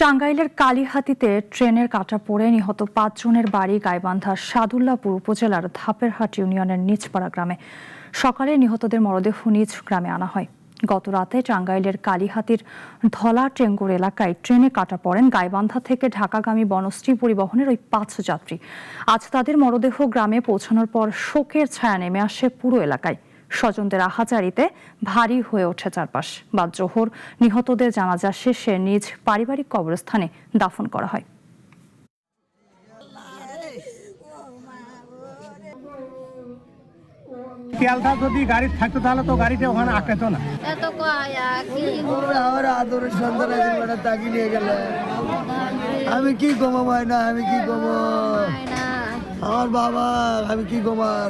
টাঙ্গাইলের কালিহাতীতে ট্রেনের কাটা পড়ে নিহত ৫ জনের বাড়ি গাইবান্ধার সাদুল্লাপুর উপজেলার ধাপেরহাট ইউনিয়নের নিচপাড়া গ্রামে। সকালে নিহতদের মরদেহ নিজ গ্রামে আনা হয়। গত রাতে টাঙ্গাইলের কালিহাতীর ধলা টেঙ্গুর এলাকায় ট্রেনে কাটা পড়েন গাইবান্ধা থেকে ঢাকাগামী বনশ্রী পরিবহনের ওই ৫ যাত্রী। আজ তাদের মরদেহ গ্রামে পৌঁছানোর পর শোকের ছায়া নেমে আসে পুরো এলাকায়। স্বজনদের আহাজারিতে ভারী হয়ে ওঠে চারপাশ। বাদ জোহর নিহতদের জানাজা শেষে নিজ পারিবারিক কবরস্থানে দাফন করা হয়। খেয়ালটা যদি গাড়ি থাকতো তাহলে তো গাড়িটা ওখানে আটকাতো না। আমার আদরের সন্তান একদিন তাকি নিয়ে গেলে আমি কি কমাই না, আমি কি কমো আমার বাবা, আমি কি কমার